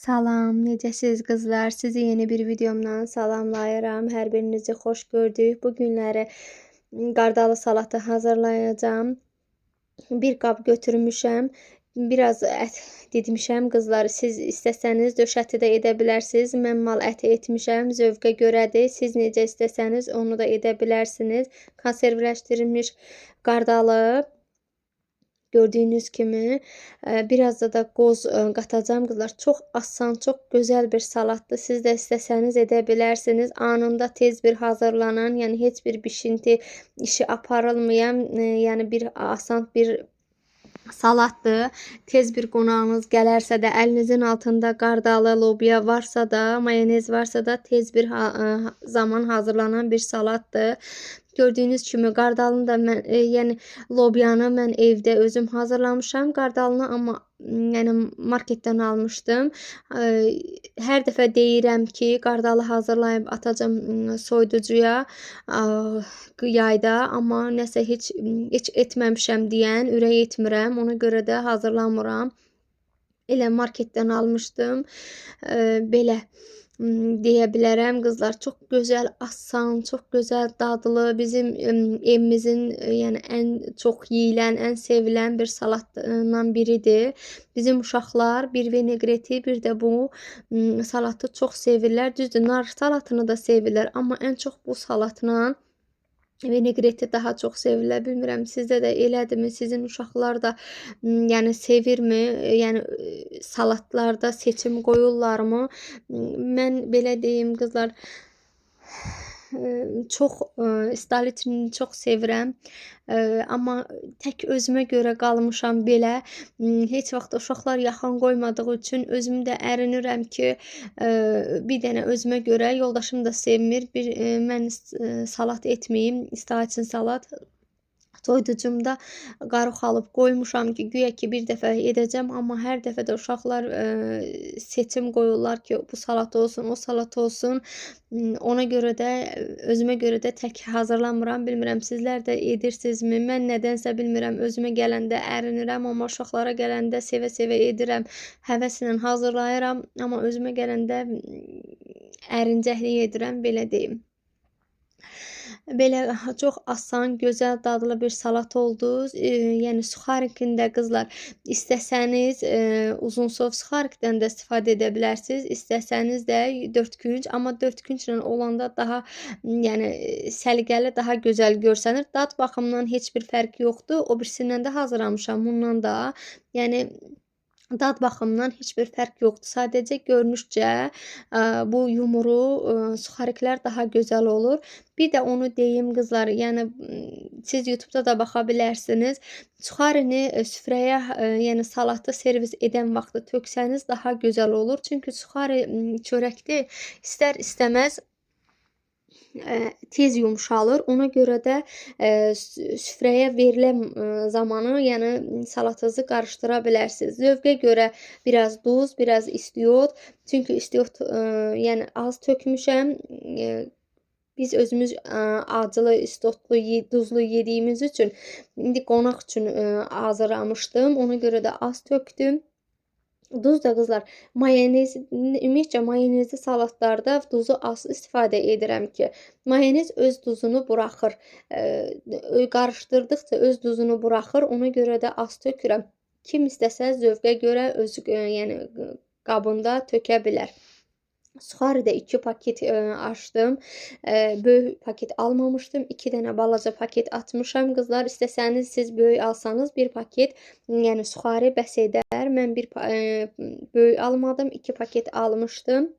Salam, necəsiz qızlar? Sizi yeni bir videomdan salamlayıram. Hər birinizi xoş gördük. Bu günləri qardalı salatı hazırlayacağım. Bir qab götürmüşəm. Biraz ət didmişəm qızlar. Siz istəsəniz döşəti də edə bilərsiniz. Mən mal əti etmişəm. Zövqə görədir. Siz necə istəsəniz onu da edə bilərsiniz. Konservləşdirilmiş qardalı gördüyünüz kimi biraz da qoz qatacağım qızlar. Çox asan, çox gözəl bir salatdır. Siz də istəsəniz edə bilərsiniz. Anında tez bir hazırlanan, yəni heç bir bişinti işi aparılmayan, yəni bir asan bir salatdır. Tez bir qonağınız gələrsə də əlinizin altında qardalı, lobya varsa da, mayonez varsa da tez bir zaman hazırlanan bir salatdır. Gördüyünüz kimi qardalını da mən, yəni lobyanı mən evdə özüm hazırlamışam. Qardalını amma yəni marketdən almışdım. Hər dəfə deyirəm ki, qardalı hazırlayıb atacam soyuducuya yayda, amma nəsə heç etməmişəm deyən ürək etmirəm. Ona görə də hazırlamıram. Elə marketdən almışdım. Belə deyə bilərəm qızlar, çox gözəl, asan, çox gözəl, dadlı, bizim evimizin yəni ən çox yeyilən, ən sevilən bir salatlardan biridir. Bizim uşaqlar bir vinəqreti, bir də bu salatı çox sevirlər. Düzdür, nar salatını da sevirlər, amma ən çox bu salatla vinəqreti daha çox sevirlər. Bilmirəm sizdə də elədirmi? Sizin uşaqlar da yəni sevirmi? Yəni salatlarda seçim qoyurlarmı? Mən belə deyim qızlar, çox stalitini çox sevirəm. Amma tək özümə görə qalmışam belə. Heç vaxt uşaqlar yaxın qoymadığı üçün özüm də ərinirəm ki, bir dənə özümə görə, yoldaşım da sevmir. Mən salat etməyim, istalitin salat. Soyuducumda qarıq alıb qoymuşam ki, güya ki bir dəfə edəcəm, amma hər dəfə də uşaqlar seçim qoyurlar ki, bu salat olsun, o salat olsun. Ona görə də özümə görə də tək hazırlamıram. Bilmirəm sizlər də edirsinizmi? Mən nədənsə bilmirəm, özümə gələndə ərinirəm, amma uşaqlara gələndə sevə-sevə edirəm. Həvəslə hazırlayıram, amma özümə gələndə ərincəklik edirəm, belə deyim. Belə çox asan, gözəl, dadlı bir salat oldu. Yəni suxarikində qızlar istəsəniz uzunsov suxarikdən də istifadə edə bilərsiniz. İstəsəniz də 4 künc, amma 4 künclə olanda daha yəni səliqəli, daha gözəl görsənir. Dad baxımından heç bir fərqi yoxdur. O birisindən də hazırlamışam bundan da. Yəni dad baxımından heç bir fərq yoxdur. Sadəcə görünüşcə bu yumru suxariklər daha gözəl olur. Bir də onu deyim qızlar, yəni siz YouTube'da da baxa bilərsiniz. Suxarini süfrəyə, yəni salatı servis edən vaxtı töksəniz daha gözəl olur. Çünki suxari çörəkdir, istər-istəməz tez yumşalır. Ona görə də süfrəyə verilən zamanı, yəni salatınızı qarışdıra bilərsiniz. Zövqə görə biraz duz, biraz istiyot. Çünki istiyot yəni az tökmüşəm. Biz özümüz acılı, istotlu, duzlu yediyimiz üçün indi qonaq üçün hazırlamışdım. Ona görə də az tökdüm. Duz da qızlar, mayonez, ümumiyyətcə mayonezli salatlarda duzu az istifadə edirəm ki, mayonez öz duzunu buraxır. Qarışdırdıqca öz duzunu buraxır, ona görə də az tökürəm. Kim istəsə zövqə görə öz yəni qabında tökə bilər. Suxaridə 2 paket açdım. Böyük paket almamışdım. 2 dənə balaca paket atmışam. Qızlar, istəsəniz siz böyük alsanız 1 paket, yəni suxari bəs edər. Mən bir böyük almadım, 2 paket almışdım.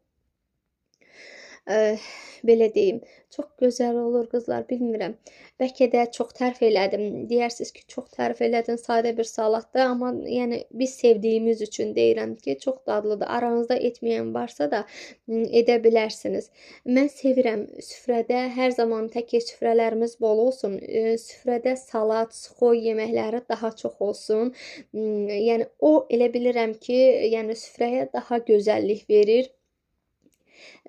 Belə deyim, çox gözəl olur qızlar, bilmirəm. Bəlkə də çox tərif elədim. Deyirsiniz ki, çox tərif elədin, sadə bir salatdır, amma yəni biz sevdiyimiz üçün deyirəm ki, çox dadlıdır. Aranızda etməyən varsa da edə bilərsiniz. Mən sevirəm süfrədə, hər zaman tək süfrələrimiz bol olsun. Süfrədə salat, suxoy yeməkləri daha çox olsun. Yəni o elə bilirəm ki, yəni süfrəyə daha gözəllik verir.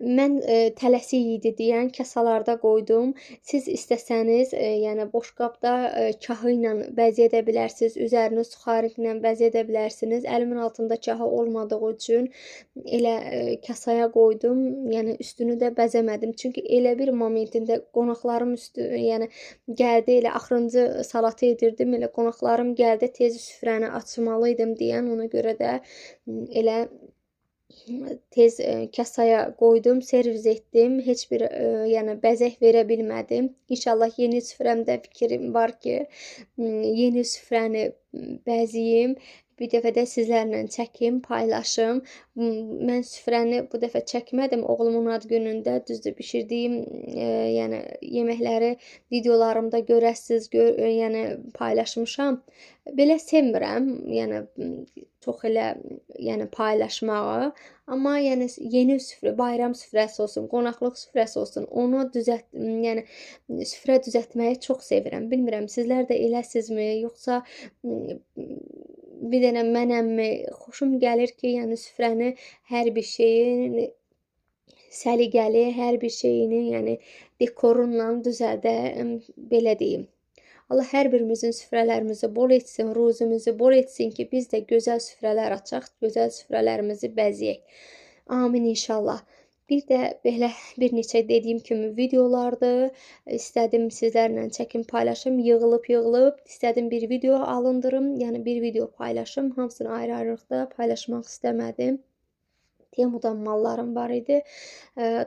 Mən tələsik idi deyən kasalarda qoydum. Siz istəsəniz, yəni boşqabda kahı ilə bəzəyə də bilərsiniz, üzərini suxarik ilə bəzəyə də bilərsiniz. Əlimin altında kahı olmadığı üçün elə kasaya qoydum. Yəni üstünü də bəzəmədim. Çünki elə bir momentində qonaqlarım yəni gəldi, elə axırıncı salatı edirdim. Elə qonaqlarım gəldi, tez süfrəni açmalı idim deyən, ona görə də elə tez kasaya qoydum, servis etdim. Heç bir yəni bəzək verə bilmədim. İnşallah yeni süfrəmdə fikrim var ki, yeni süfrəni bəzəyim. Bir dəfə də sizlərlə çəkim, paylaşım. Mən süfrəni bu dəfə çəkmədim oğlumun ad günündə. Düzdür, bişirdiyim yəni yeməkləri videolarımda görəsiz, yəni paylaşmışam. Belə sevmirəm, yəni çox elə yəni paylaşmağı. Amma yəni yeni süfrə, bayram süfrəsi olsun, qonaqlıq süfrəsi olsun, onu yəni süfrə düzəltməyi çox sevirəm. Bilmirəm sizlər də eləsizmi, yoxsa bir dənə mənəmmi? Xoşum gəlir ki, yəni süfrəni hər bir şeyin səliqəli, hər bir şeyini, yəni dekorunla düzəldəm, belə deyim. Allah hər birimizin süfrələrimizi bol etsin, ruzumuzu bol etsin ki, biz də gözəl süfrələr açaq, gözəl süfrələrimizi bəzəyək. Amin inşallah. Bir də belə bir neçə dediyim kimi videolardır. İstədim sizlərlə çəkim, paylaşım, yığılıb, istədim bir video alındırım, yəni bir video paylaşım. Hamısını ayrı-ayrılıqda paylaşmaq istəmədim. Temudan mallarım var idi.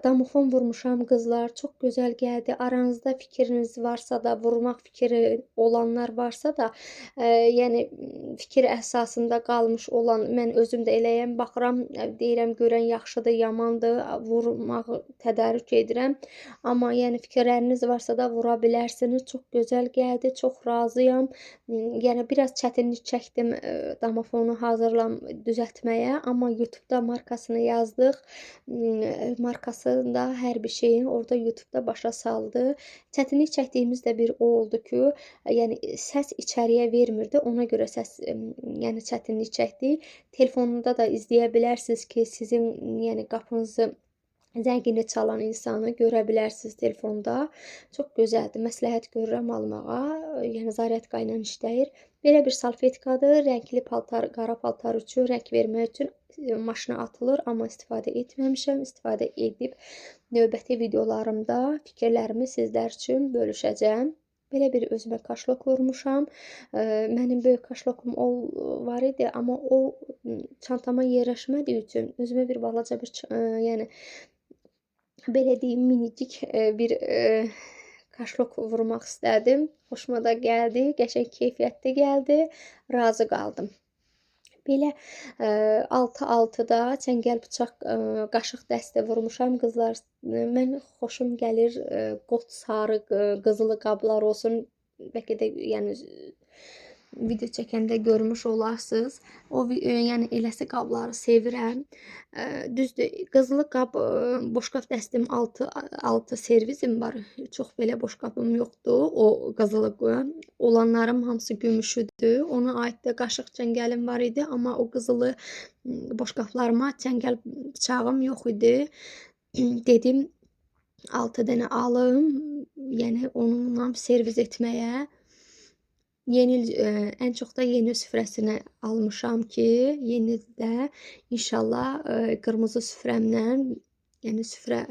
Damofon vurmuşam qızlar. Çox gözəl gəldi. Aranızda fikriniz varsa da, vurmaq fikri olanlar varsa da, yəni fikir əsasında qalmış olan, mən özüm də eləyəm, baxıram, deyirəm görən yaxşıdır, yamandır, vurmağı tədarük edirəm. Amma yəni fikirləriniz varsa da vura bilərsiniz. Çox gözəl gəldi. Çox razıyam. Yəni biraz çətinlik çəkdim damofonu düzəltməyə, amma YouTube-da markasını yazdıq. Markasında hər bir şeyin orada YouTube-da başa saldı. Çətinlik çəkdiyimiz də bir o oldu ki, yəni səs içəriyə vermirdi. Ona görə yəni çətinlik çəkdik. Telefonunda da izləyə bilərsiniz ki, sizin yəni qapınızı zəngini çalan insanı görə bilərsiniz telefonda. Çox gözəldir. Məsləhət görürəm almağa. Yəni zaryadka ilə işləyir. Belə bir salfetkadır. Rəngli paltar, qara paltar üçün, rəng vermək üçün maşına atılır, amma istifadə etməmişəm. İstifadə edib növbəti videolarımda fikirlərimi sizlər üçün bölüşəcəm. Belə bir özümə kaşlok vurmuşam. Mənim böyük kaşlokum var idi, amma o çantama yerləşmədiyi üçün özümə bir balaca bir yəni belə deyim minicik bir kaşlok vurmaq istədim. Xoşuma da gəldi, qəşəng keyfiyyətli gəldi. Razı qaldım. Belə 6-6-da çəngəl bıçaq qaşıq dəstə vurmuşam qızlar. Mən xoşum gəlir qot sarı, qızılı qablar olsun. Bəlkə də yəni video çəkəndə görmüş olarsınız. O yəni eləsi qabları sevirəm. Düzdür, qızılı qab boşqab dəstim 6 servisim var. Çox belə boşqabım yoxdur. O qızılı olanlarım hamısı gümüşüdür. Ona aid də qaşıq çəngəlim var idi, amma o qızılı boşqablarıma çəngəl bıçağım yox idi. Dedim 6 dənə alım, yəni onunla servis etməyə. Ən çox da yeni süfrəsinə almışam ki, yeni də inşallah qırmızı süfrəmlə, yəni süfrə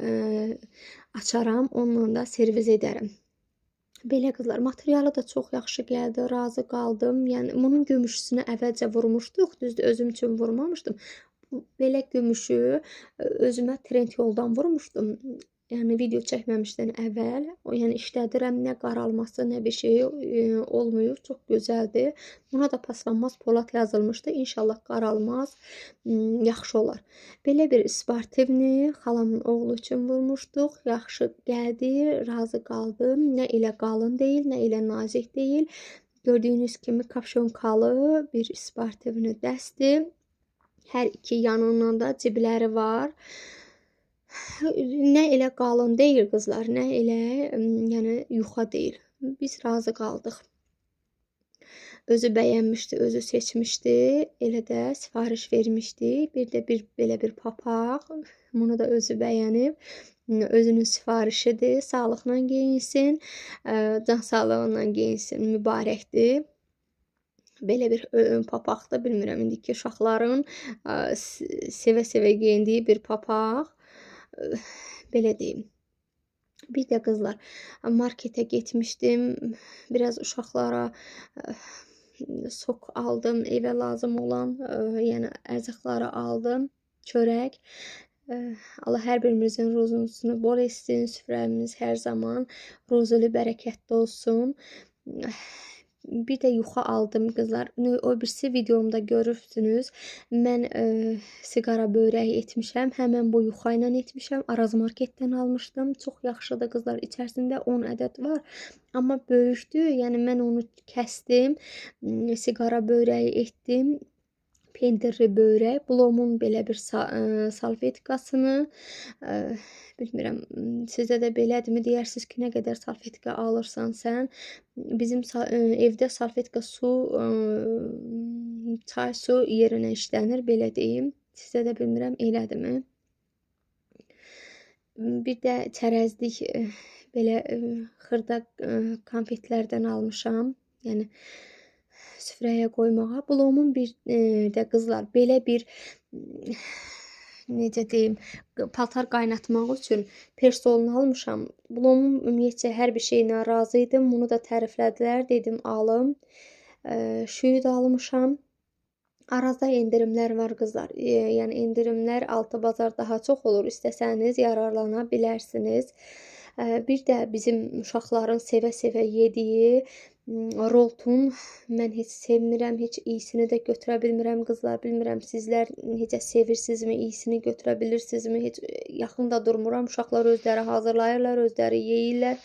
açaram, onunla da servis edərəm. Belə qızlar, materialı da çox yaxşı gəldi, razı qaldım. Yəni bunun gümüşüsünü əvvəlcə vurmuşduq, düzdür, özüm üçün vurmamışdım. Belə gümüşü özümə trend yoldan vurmuşdum. Yəni video çəkməmişdən əvvəl, yəni işlədirəm, nə qaralması, nə bir şey olmuyor, çox gözəldir. Buna da paslanmaz polad yazılmışdı, inşallah qaralmaz, yaxşı olar. Belə bir sportivni xalamın oğlu üçün vurmuşduq, yaxşı gəldi, razı qaldım. Nə elə qalın deyil, nə elə nazik deyil. Gördüyünüz kimi kapşonkalı bir sportivni dəstir. Hər iki yanından da cibləri var. Nə elə qalın deyil qızlar, nə elə yəni yuxa deyil. Biz razı qaldıq. Özü bəyənmişdi, özü seçmişdi. Elə də sifariş vermişdi. Bir də belə bir papaq. Bunu da özü bəyənib. Özünün sifarişidir. Sağlıqla geyinsin, can sağlığıyla geyinsin. Mübarəkdir. Belə bir papaqdır. Bilmirəm, indiki uşaqların sevə-sevə geyindiyi bir papaq. Belə deyim. Bir də qızlar, marketə getmişdim. Biraz uşaqlara sok aldım. Evə lazım olan, yəni ərzaqları aldım. Çörək. Allah hər birimizin ruzusunu bol etsin. Süfrəmiz hər zaman ruzulu, bərəkətli olsun. Bir də yuxa aldım qızlar. O birisi videomda görürsünüz. Mən siqara börəyi etmişəm. Həmən bu yuxa ilə etmişəm. Araz marketdən almışdım. Çox yaxşıdır qızlar. İçərisində 10 ədəd var. Amma böyükdür. Yəni mən onu kəsdim. Siqara börəyi etdim. Pendirli börək. Blomun belə bir salfetkasını. Bilmirəm, sizdə də belədirmi? Deyərsiniz ki, nə qədər salfetka alırsan sən. Bizim evdə salfetka su, çay su yerinə işlənir, belə deyim. Sizdə də bilmirəm, elədirmi? Bir də çərəzlik belə xırda konfetlərdən almışam. Yəni süfrəyə qoymağa. Blomun bir də qızlar belə bir necə deyim, paltar qaynatmaq üçün personal almışam. Blomun ümumiyyətcə hər bir şeyinə razı idim. Bunu da təriflədilər. Dedim alım. Şüyü də almışam. Arazda endirimlər var qızlar. Yəni endirimlər altı bazar daha çox olur. İstəsəniz yararlana bilərsiniz. Bir də bizim uşaqların sevə-sevə yediyi roltun mən heç sevmirəm, heç iyisini də götürə bilmirəm qızlar. Bilmirəm sizlər necə sevirsinizmi, iyisini götürə bilirsinizmi? Heç yaxın da durmuram. Uşaqlar özləri hazırlayırlar, özləri yeyirlər.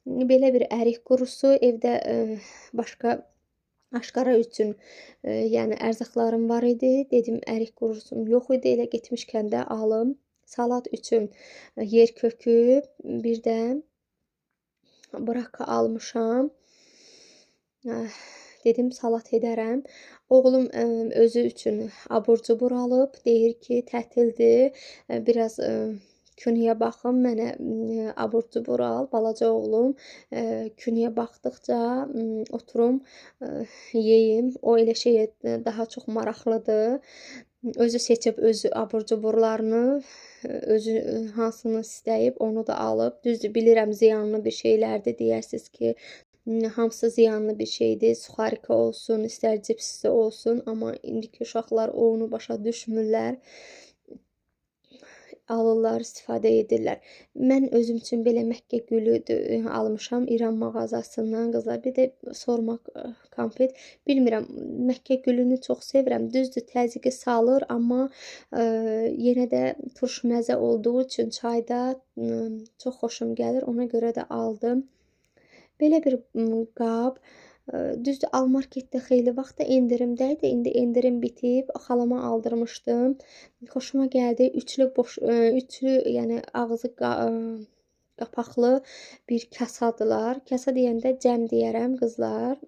Belə bir ərik qurusu evdə başqa aşqara üçün yəni ərzaqlarım var idi. Dedim ərik qurusum yox idi. Elə getmişkən də alım. Salat üçün yer kökü, bir də braka almışam. Dedim salat edərəm. Oğlum özü üçün abur-cubur alıb. Deyir ki, tətildir. Biraz künüyə baxım, mənə abur-cubur al. Balaca oğlum künüyə baxdıqca oturum, yeyim. O elə şeyə daha çox maraqlıdır. Özü seçib özü abur-cuburlarını, özü hansını istəyib onu da alıb. Düzdür, bilirəm ziyanlı bir şeylərdir. Deyərsiniz ki, hamısı ziyanlı bir şeydir. Suxarika olsun, istər cipsi olsun. Amma indiki uşaqlar onu başa düşmürlər. Alırlar, istifadə edirlər. Mən özüm üçün belə Məkkə gülü almışam İran mağazasından qızlar. Bir də sormaq konfet. Bilmirəm, Məkkə gülünü çox sevirəm. Düzdür, təzyiqi salır, amma yenə də turş məzə olduğu üçün çayda çox xoşum gəlir. Ona görə də aldım. Belə bir qab. Düzdür, Almarketdə xeyli vaxt da endirimdə idi. İndi endirim bitib, xalama aldırmışdım. Xoşuma gəldi. Üçlü, yəni ağzı qapaqlı bir kasadılar. Kasa deyəndə cəm deyərəm qızlar.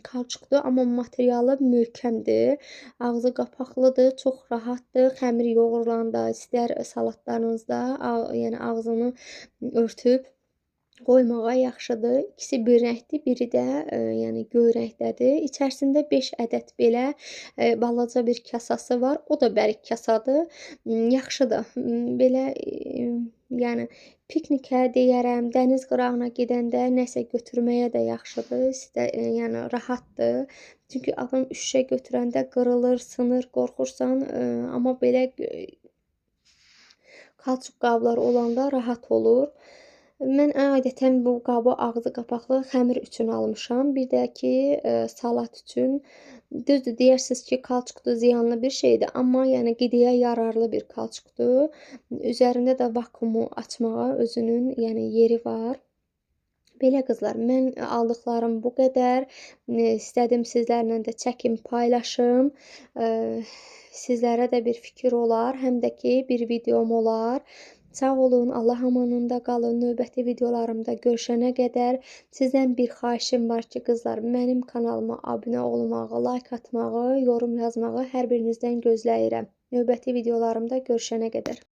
Kalçuqdur, amma materialı möhkəmdir. Ağzı qapaqlıdır, çox rahatdır. Xəmir yoğurulanda, istər salatlarınızda, yəni ağzını örtüb qoymağa yaxşıdır. İkisi bir rəngdir, biri də yəni göy rəngdədir. İçərisində 5 ədəd belə balaca bir kasası var. O da bərk kasadır. Yaxşıdır. Belə yəni piknikə deyərəm, dəniz qırağına gedəndə nəsə götürməyə də yaxşıdır. Yəni rahatdır. Çünki adam üşüşə götürəndə qırılır, sınır, qorxursan, amma belə kalçuq qablar olanda rahat olur. Mən adətən bu qabı ağzı qapaqlı xəmir üçün almışam. Bir də ki, salat üçün. Düzdür, deyərsiniz ki, kalçuqdur, ziyanlı bir şeydir. Amma yəni qidaya yararlı bir kalçuqdur. Üzərində də vakuumu açmağa özünün yəni yeri var. Belə qızlar, mən aldıqlarım bu qədər. İstədim sizlərlə də çəkim paylaşım. Sizlərə də bir fikir olar, həm də ki, bir videom olar. Sağ olun, Allah amanında qalın. Növbəti videolarımda görüşənə qədər sizdən bir xahişim var ki, qızlar, mənim kanalıma abunə olmağı, like atmağı, yorum yazmağı hər birinizdən gözləyirəm. Növbəti videolarımda görüşənə qədər.